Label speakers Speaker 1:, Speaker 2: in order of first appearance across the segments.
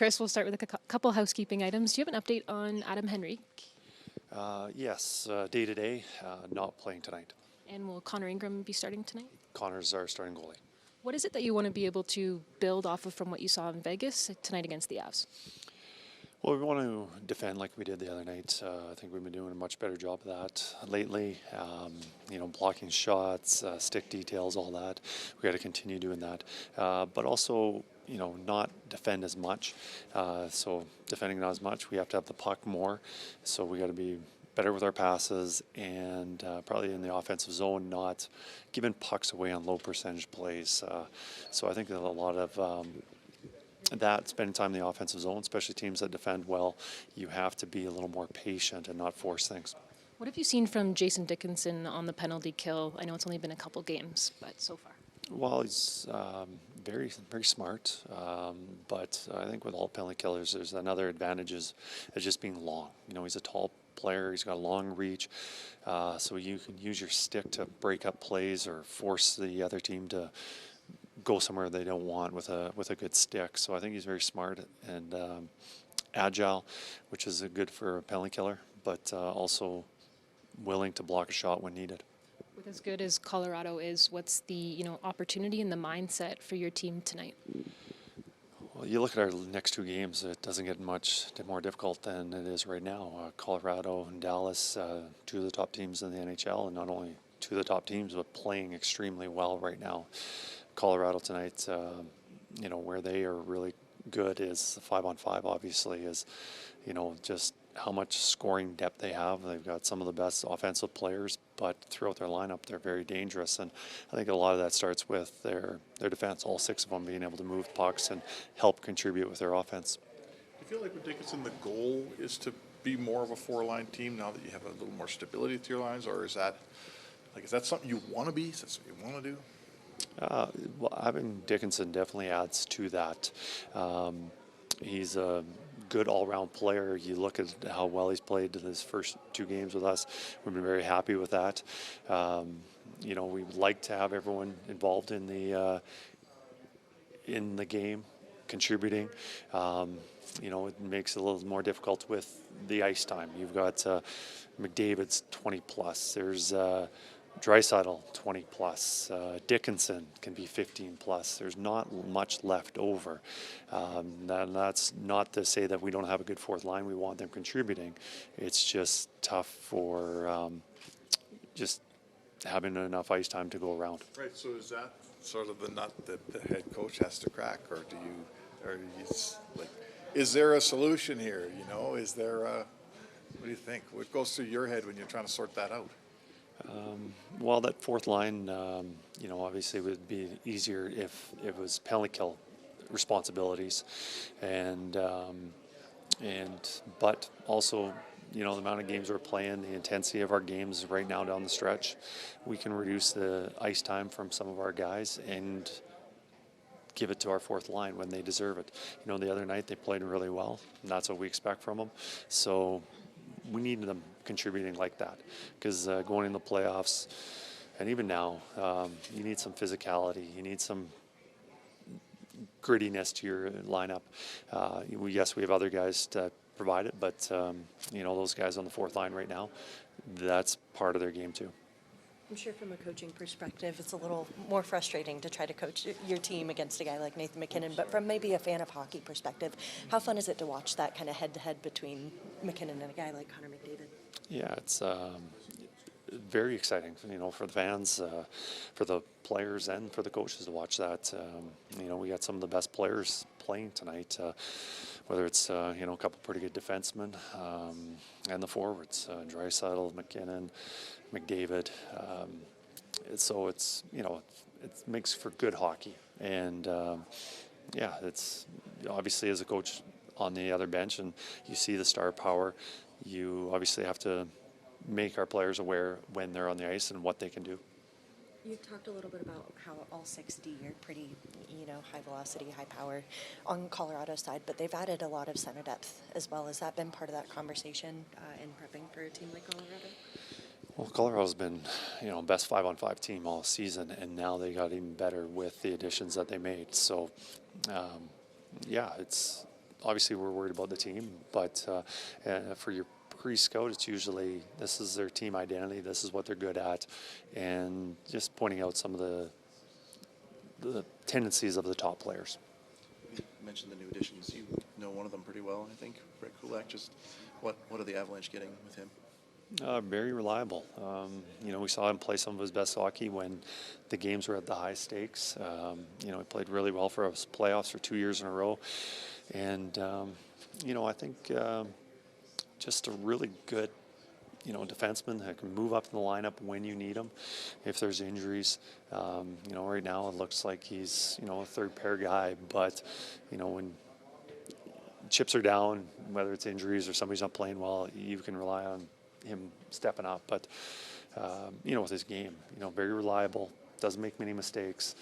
Speaker 1: Kris, we'll start with a couple housekeeping items. Do you have an update on Adam Henry?
Speaker 2: Yes, day to day, not playing tonight.
Speaker 1: And will Connor Ingram be starting tonight?
Speaker 2: Connor's our starting goalie.
Speaker 1: What is it that you want to be able to build off of from what you saw in Vegas tonight against the Avs?
Speaker 2: Well, we want to defend like we did the other night. I think we've been doing a much better job of that lately. Blocking shots, stick details, all that. We got to continue doing that. But also, not defend as much. So defending not as much, we have to have the puck more. So we got to be better with our passes and probably in the offensive zone, not giving pucks away on low percentage plays. So I think that a lot of that, spending time in the offensive zone, especially teams that defend well, you have to be a little more patient and not force things.
Speaker 1: What have you seen from Jason Dickinson on the penalty kill? I know it's only been a couple games, but so far.
Speaker 2: Well, he's very, very smart, but I think with all penalty killers, there's another advantage is just being long. He's a tall player, he's got a long reach, so you can use your stick to break up plays or force the other team to go somewhere they don't want with a good stick. So I think he's very smart and agile, which is good for a penalty killer, but also willing to block a shot when needed.
Speaker 1: With as good as Colorado is, what's the opportunity and the mindset for your team tonight?
Speaker 2: Well, you look at our next two games, it doesn't get much more difficult than it is right now. Colorado and Dallas, two of the top teams in the NHL, and not only two of the top teams, but playing extremely well right now. Colorado tonight, where they are really good is the 5-on-5, obviously, is, just how much scoring depth they have. They've got some of the best offensive players, but throughout their lineup, they're very dangerous. And I think a lot of that starts with their defense, all six of them being able to move pucks and help contribute with their offense.
Speaker 3: Do you feel like with Dickinson, the goal is to be more of a four-line team now that you have a little more stability to your lines, or is that something you want to be? Is that something you want to do?
Speaker 2: Well, having Dickinson definitely adds to that. He's a good all-round player. You look at how well he's played in his first two games with us. We've been very happy with that. We would like to have everyone involved in the game, contributing. It makes it a little more difficult with the ice time. You've got McDavid's 20 plus. There's Draisaitl 20 plus, Dickinson can be 15 plus. There's not much left over. That's not to say that we don't have a good fourth line. We want them contributing. It's just tough for just having enough ice time to go around.
Speaker 3: Right. So is that sort of the nut that the head coach has to crack, or is there a solution here? Is there what do you think? What goes through your head when you're trying to sort that out?
Speaker 2: Well, that fourth line, obviously it would be easier if it was penalty kill responsibilities, but also, the amount of games we're playing, the intensity of our games right now down the stretch, we can reduce the ice time from some of our guys and give it to our fourth line when they deserve it. The other night they played really well, and that's what we expect from them. So we need them contributing like that, because going in the playoffs and even now, you need some physicality, you need some grittiness to your lineup. Yes, we have other guys to provide it, but those guys on the fourth line right now, that's part of their game too.
Speaker 4: I'm sure from a coaching perspective, it's a little more frustrating to try to coach your team against a guy like Nathan MacKinnon, but from maybe a fan of hockey perspective, how fun is it to watch that kind of head-to-head between MacKinnon and a guy like Connor McDavid?
Speaker 2: Yeah, it's very exciting, for the fans, for the players, and for the coaches to watch that. We got some of the best players playing tonight, whether it's, a couple pretty good defensemen and the forwards, Draisaitl, McKinnon, McDavid. So it's, it makes for good hockey. And, it's obviously as a coach on the other bench and you see the star power, you obviously have to make our players aware when they're on the ice and what they can do.
Speaker 4: You talked a little bit about how all 6D are pretty, high velocity, high power on Colorado's side, but they've added a lot of center depth as well. Has that been part of that conversation in prepping for a team like Colorado?
Speaker 2: Well, Colorado's been, best 5-on-5 team all season, and now they got even better with the additions that they made. So, it's obviously we're worried about the team, but for your pre-scout, it's usually this is their team identity, this is what they're good at, and just pointing out some of the tendencies of the top players.
Speaker 5: You mentioned the new additions. You know one of them pretty well, I think, Brett Kulak. Just what are the Avalanche getting with him?
Speaker 2: Very reliable. We saw him play some of his best hockey when the games were at the high stakes. He played really well for us playoffs for 2 years in a row. And, I think just a really good, defenseman that can move up in the lineup when you need him if there's injuries. Right now it looks like he's, a third pair guy, but, when chips are down, whether it's injuries or somebody's not playing well, you can rely on him stepping up. But with his game, very reliable, doesn't make many mistakes,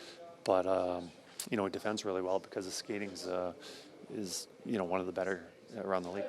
Speaker 2: but he defends really well because his skating is one of the better around the league.